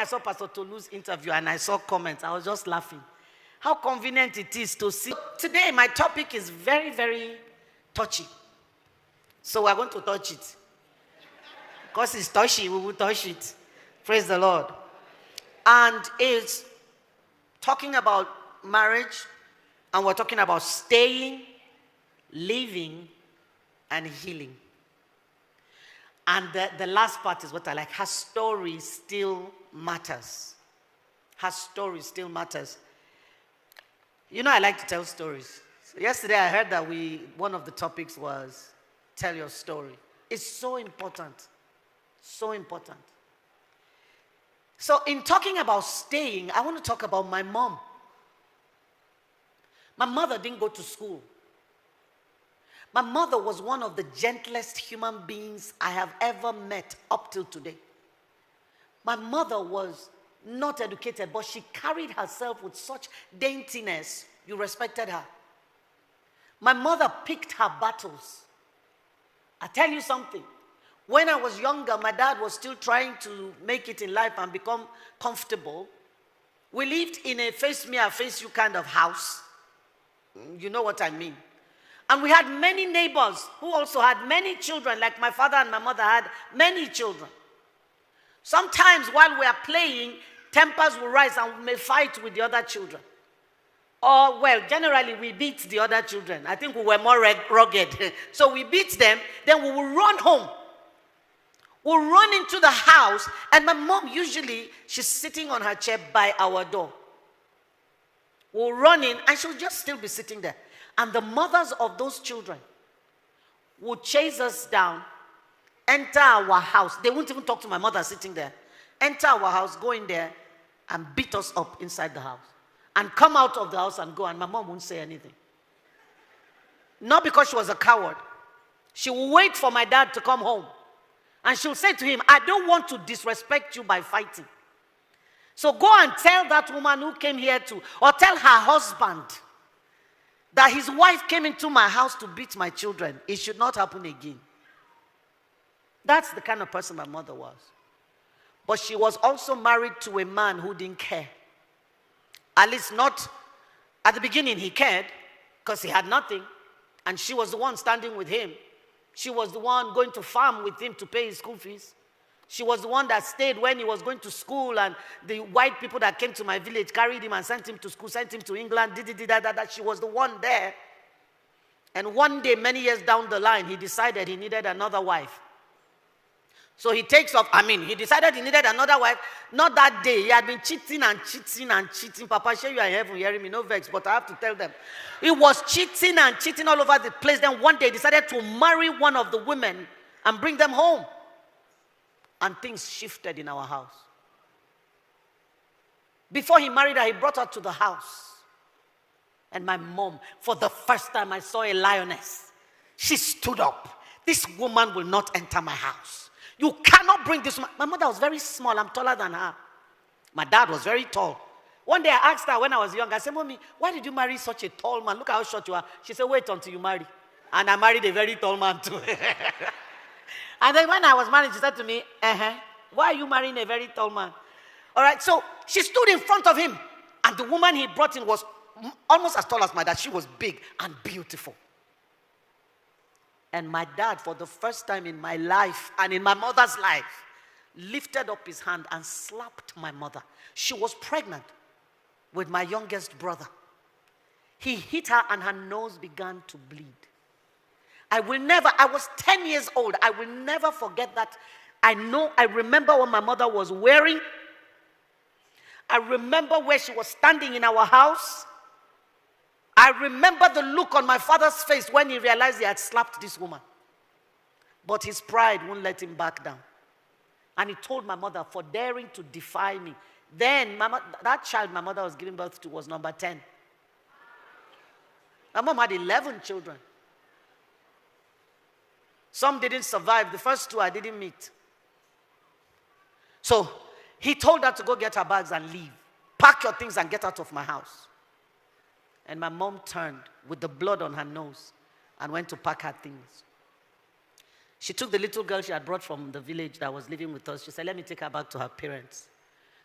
I saw Pastor Tolu's interview and I saw comments, I was just laughing. How convenient it is to see. Today, my topic is very, very touchy. So we're going to touch it. Because it's touchy, we will touch it. Praise the Lord. And it's talking about marriage, and we're talking about staying, living, and healing. And the last part is what I like. Her story still matters. Her story still matters. You know, I like to tell stories. So yesterday I heard that one of the topics was tell your story. It's so important. So important. So in talking about staying, I want to talk about my mom. My mother didn't go to school. My mother was one of the gentlest human beings I have ever met up till today. My mother was not educated, but she carried herself with such daintiness. You respected her. My mother picked her battles. I tell you something. When I was younger, my dad was still trying to make it in life and become comfortable. We lived in a face me, I face you kind of house. You know what I mean. And we had many neighbors who also had many children, like my father and my mother had many children. Sometimes while we are playing, tempers will rise and we may fight with the other children. Or, well, generally we beat the other children. I think we were more rugged. So we beat them, then we will run home. We'll run into the house, and my mom usually, she's sitting on her chair by our door. We'll run in, and she'll just still be sitting there. And the mothers of those children would chase us down, enter our house. They won't even talk to my mother sitting there. Enter our house, go in there, and beat us up inside the house. And come out of the house and go, and my mom won't say anything. Not because she was a coward. She will wait for my dad to come home. And she'll say to him, I don't want to disrespect you by fighting. So go and tell that woman who came here or tell her husband that his wife came into my house to beat my children. It should not happen again. That's the kind of person my mother was. But she was also married to a man who didn't care. At least not at the beginning. He cared because he had nothing. And she was the one standing with him. She was the one going to farm with him to pay his school fees. She was the one that stayed when he was going to school, and the white people that came to my village carried him and sent him to school, sent him to England, that. She was the one there. And one day, many years down the line, he decided he needed another wife. So he takes off. He decided he needed another wife. Not that day. He had been cheating and cheating and cheating. Papa, sure you are in heaven hearing me, no vex, but I have to tell them. He was cheating and cheating all over the place. Then one day he decided to marry one of the women and bring them home. And things shifted in our house. Before he married her, he brought her to the house. And my mom, for the first time I saw a lioness. She stood up. This woman will not enter my house. You cannot bring this woman. My mother was very small. I'm taller than her. My dad was very tall. One day I asked her when I was young, I said, Mommy, why did you marry such a tall man? Look how short you are. She said, wait until you marry. And I married a very tall man too. And then when I was married, she said to me, why are you marrying a very tall man? All right, so she stood in front of him. And the woman he brought in was almost as tall as my dad. She was big and beautiful. And my dad, for the first time in my life and in my mother's life, lifted up his hand and slapped my mother. She was pregnant with my youngest brother. He hit her and her nose began to bleed. I was 10 years old. I will never forget that. I remember what my mother was wearing. I remember where she was standing in our house. I remember the look on my father's face when he realized he had slapped this woman. But his pride wouldn't let him back down. And he told my mother, for daring to defy me. Then, that child my mother was giving birth to was number 10. My mom had 11 children. Some didn't survive. The first 2 I didn't meet. So, he told her to go get her bags and leave. Pack your things and get out of my house. And my mom turned with the blood on her nose and went to pack her things. She took the little girl she had brought from the village that was living with us. She said, let me take her back to her parents.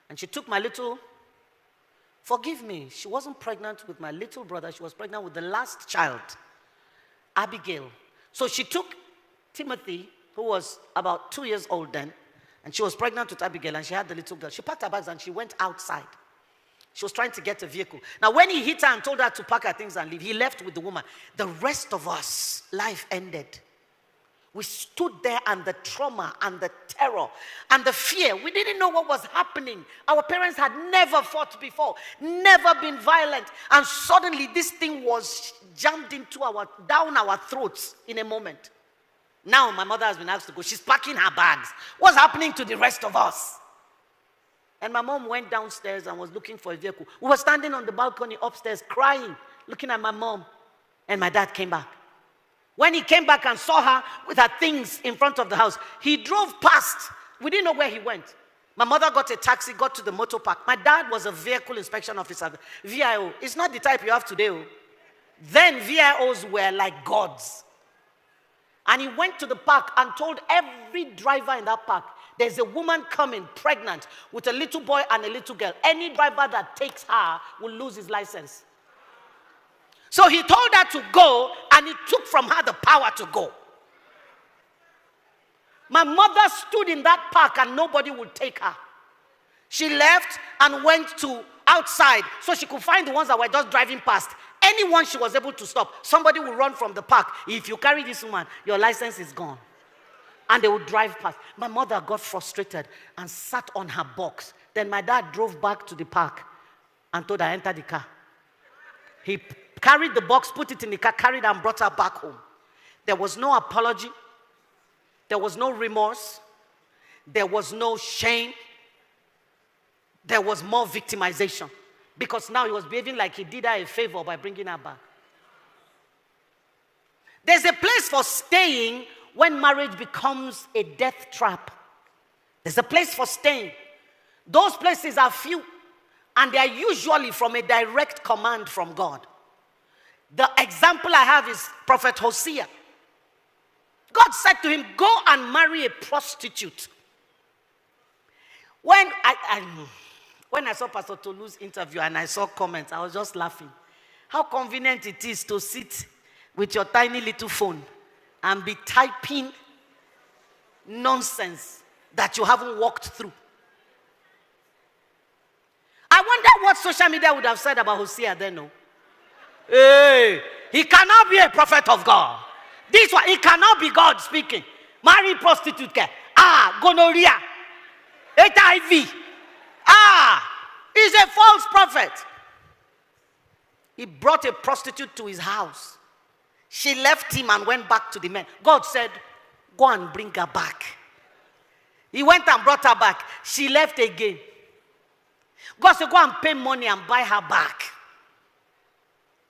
And she took my little, forgive me, she wasn't pregnant with my little brother. She was pregnant with the last child, Abigail. So she took Timothy, who was about 2 years old then, and she was pregnant with Abigail, and she had the little girl. She packed her bags and she went outside. She was trying to get a vehicle. Now, when he hit her and told her to pack her things and leave, he left with the woman. The rest of us, life ended. We stood there, and the trauma and the terror and the fear, we didn't know what was happening. Our parents had never fought before, never been violent, and suddenly this thing was jammed down our throats in a moment. Now my mother has been asked to go. She's packing her bags. What's happening to the rest of us? And my mom went downstairs and was looking for a vehicle. We were standing on the balcony upstairs crying, looking at my mom. And my dad came back. When he came back and saw her with her things in front of the house, he drove past. We didn't know where he went. My mother got a taxi, got to the motor park. My dad was a vehicle inspection officer, VIO. It's not the type you have today. Then VIOs were like gods. And he went to the park and told every driver in that park, there's a woman coming pregnant with a little boy and a little girl. Any driver that takes her will lose his license. So he told her to go, and he took from her the power to go. My mother stood in that park and nobody would take her. She left and went to outside so she could find the ones that were just driving past. Anyone she was able to stop, somebody would run from the park. If you carry this woman, your license is gone. And they would drive past. My mother got frustrated and sat on her box. Then my dad drove back to the park and told her, enter the car. He carried the box, put it in the car, carried her and brought her back home. There was no apology. There was no remorse. There was no shame. There was more victimization. Because now he was behaving like he did her a favor by bringing her back. There's a place for staying when marriage becomes a death trap. There's a place for staying. Those places are few, and they are usually from a direct command from God. The example I have is Prophet Hosea. God said to him, go and marry a prostitute. When I saw Pastor Tolu's interview and I saw comments, I was just laughing. How convenient it is to sit with your tiny little phone and be typing nonsense that you haven't walked through. I wonder what social media would have said about Hosea then. No? Hey, he cannot be a prophet of God. This one, he cannot be God speaking. Marry prostitute. Gonorrhea. HIV. He's a false prophet. He brought a prostitute to his house. She left him and went back to the men. God said, go and bring her back. He went and brought her back. She left again. God said, go and pay money and buy her back.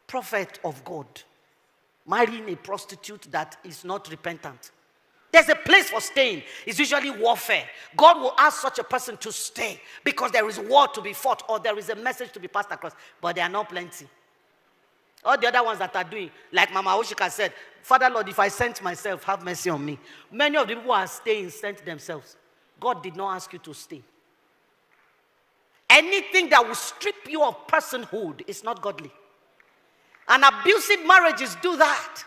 Prophet of God, marrying a prostitute that is not repentant. There's a place for staying. It's usually warfare. God will ask such a person to stay because there is war to be fought or there is a message to be passed across. But there are not plenty. All the other ones that are doing, like Mama Oshika said, Father Lord, if I sent myself, have mercy on me. Many of the people who are staying sent themselves. God did not ask you to stay. Anything that will strip you of personhood is not godly. And abusive marriages do that.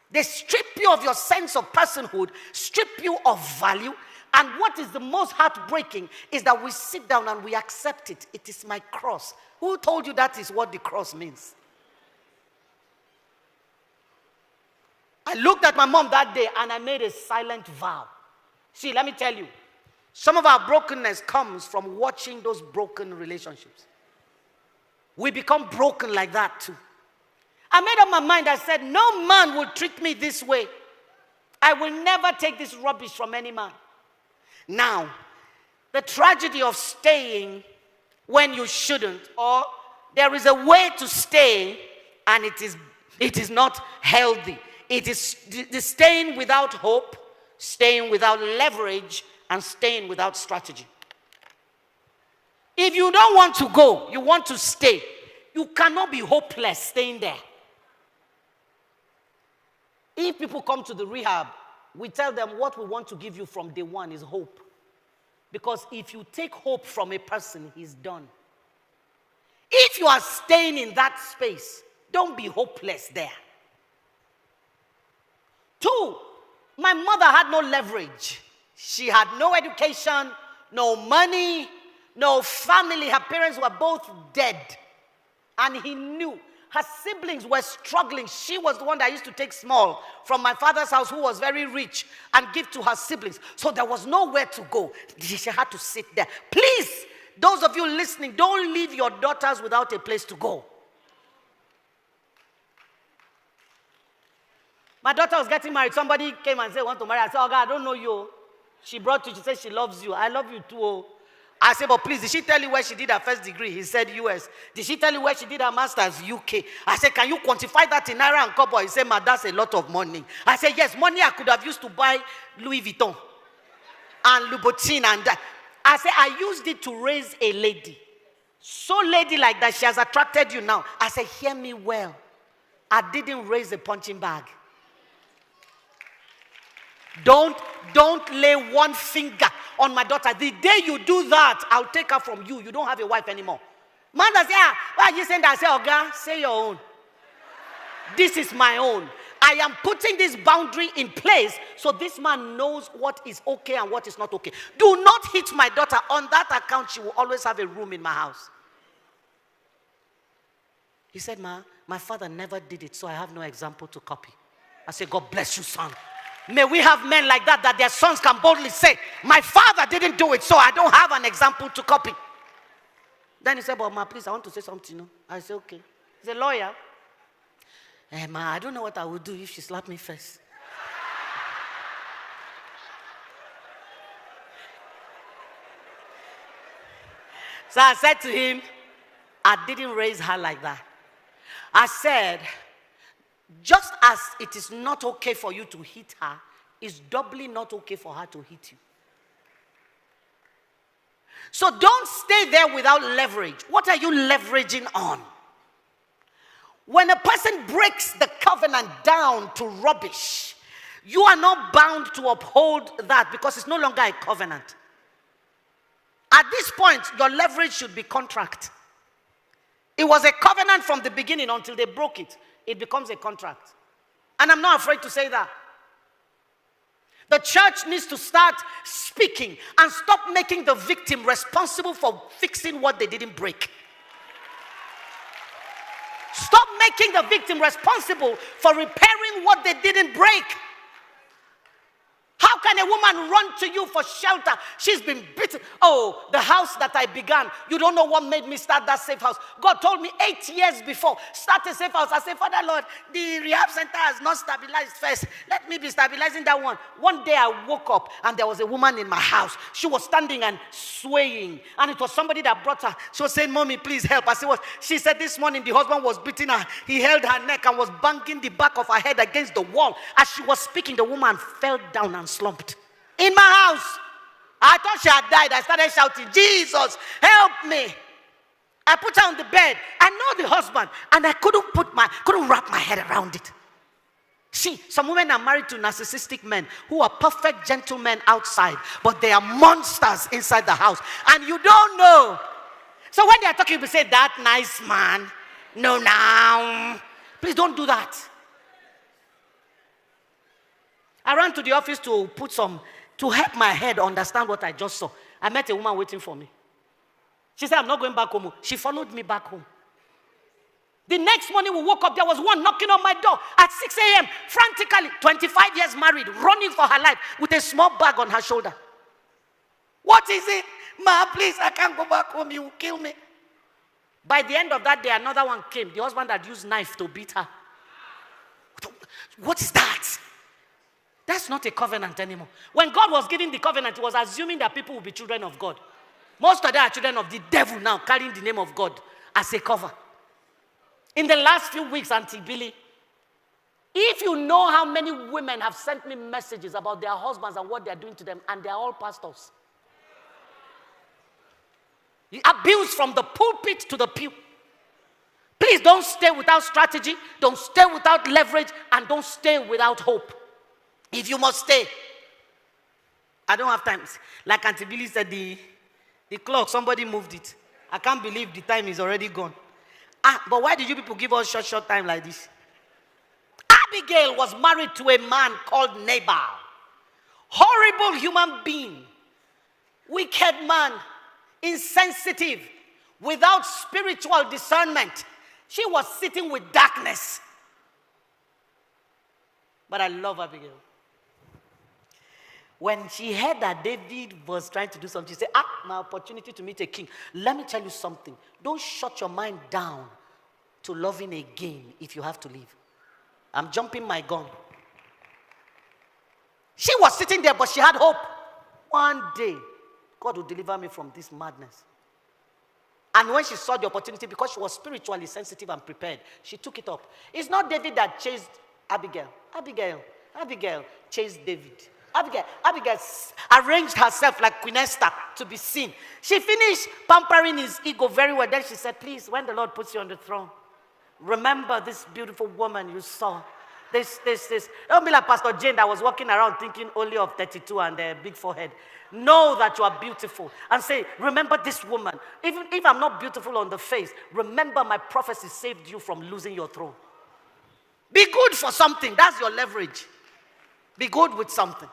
They strip you of your sense of personhood, strip you of value. And what is the most heartbreaking is that we sit down and we accept it. It is my cross. Who told you that is what the cross means? I looked at my mom that day and I made a silent vow. See, let me tell you, some of our brokenness comes from watching those broken relationships. We become broken like that too. I made up my mind. I said, no man will treat me this way. I will never take this rubbish from any man. Now, the tragedy of staying when you shouldn't, or there is a way to stay and it is not healthy. It is the staying without hope, staying without leverage, and staying without strategy. If you don't want to go, you want to stay, you cannot be hopeless staying there. If people come to the rehab, we tell them what we want to give you from day one is hope. Because if you take hope from a person, he's done. If you are staying in that space, don't be hopeless there. 2, my mother had no leverage. She had no education, no money, no family. Her parents were both dead. And he knew her siblings were struggling. She was the one that used to take small from my father's house, who was very rich, and give to her siblings. So there was nowhere to go. She had to sit there. Please, those of you listening, don't leave your daughters without a place to go. My daughter was getting married. Somebody came and said, want to marry her. I said, oh God, I don't know you. She brought you. She said she loves you. I love you too. Oh. I said, but please, did she tell you where she did her first degree? He said US. Did she tell you where she did her master's? UK. I said, can you quantify that in naira and kobo? He said, ma, that's a lot of money. I said, yes, money I could have used to buy Louis Vuitton and Louboutin and that. I said, I used it to raise a lady. So lady like that, she has attracted you now. I said, hear me well. I didn't raise a punching bag. Don't lay one finger on my daughter. The day you do that, I'll take her from you. You don't have a wife anymore. Man does say, why are you saying that? I say, oh God, say your own. This is my own. I am putting this boundary in place so this man knows what is okay and what is not okay. Do not hit my daughter. On that account, she will always have a room in my house. He said, ma, my father never did it, so I have no example to copy. I said, God bless you, son. May we have men like that their sons can boldly say, my father didn't do it, so I don't have an example to copy. Then he said, but ma, please, I want to say something. No? I said, okay. He's a lawyer. Ma, I don't know what I would do if she slapped me first. So I said to him, I didn't raise her like that. I said, just as it is not okay for you to hit her, it's doubly not okay for her to hit you. So don't stay there without leverage. What are you leveraging on? When a person breaks the covenant down to rubbish, you are not bound to uphold that because it's no longer a covenant. At this point, your leverage should be contract. It was a covenant from the beginning until they broke it. It becomes a contract. And I'm not afraid to say that. The church needs to start speaking and stop making the victim responsible for fixing what they didn't break. Stop making the victim responsible for repairing what they didn't break. How can a woman run to you for shelter? She's been beaten. Oh, the house that I began. You don't know what made me start that safe house. God told me 8 years before, start a safe house. I said, Father Lord, the rehab center has not stabilized first. Let me be stabilizing that one. One day I woke up and there was a woman in my house. She was standing and swaying. And it was somebody that brought her. She was saying, Mommy, please help. I said, what? She said this morning the husband was beating her. He held her neck and was banging the back of her head against the wall. As she was speaking, the woman fell down and slumped in my house. I thought she had died. I started shouting, Jesus, help me. I put her on the bed. I know the husband, and I couldn't wrap my head around it. See, some women are married to narcissistic men who are perfect gentlemen outside, but they are monsters inside the house, and you don't know. So when they are talking, you say, that nice man. No, now. Please don't do that. I ran to the office to help my head understand what I just saw. I met a woman waiting for me. She said, I'm not going back home. She followed me back home. The next morning we woke up, there was one knocking on my door at 6 a.m. frantically, 25 years married, running for her life with a small bag on her shoulder. What is it? Ma, please, I can't go back home. You will kill me. By the end of that day, another one came. The husband had used knife to beat her. What is that? That's not a covenant anymore. When God was giving the covenant, he was assuming that people will be children of God. Most of them are children of the devil now, carrying the name of God as a cover. In the last few weeks, Auntie Billy, if you know how many women have sent me messages about their husbands and what they're doing to them, and they're all pastors. Abuse from the pulpit to the pew. Please don't stay without strategy, don't stay without leverage, and don't stay without hope. If you must stay, I don't have time. Like Auntie Billy said, the clock, somebody moved it. I can't believe the time is already gone. But why did you people give us short time like this? Abigail was married to a man called Nabal. Horrible human being. Wicked man. Insensitive. Without spiritual discernment. She was sitting with darkness. But I love Abigail. When she heard that David was trying to do something, she said, my opportunity to meet a king. Let me tell you something. Don't shut your mind down to loving again if you have to leave. I'm jumping my gun. She was sitting there, but she had hope. One day, God will deliver me from this madness. And when she saw the opportunity, because she was spiritually sensitive and prepared, she took it up. It's not David that chased Abigail. Abigail chased David. Abigail arranged herself like Queen Esther to be seen. She finished pampering his ego very well. Then she said, please, when the Lord puts you on the throne, remember this beautiful woman you saw. This. Don't be like Pastor Jane that was walking around thinking only of 32 and a big forehead. Know that you are beautiful. And say, remember this woman. Even if I'm not beautiful on the face, remember my prophecy saved you from losing your throne. Be good for something. That's your leverage. Be good with something.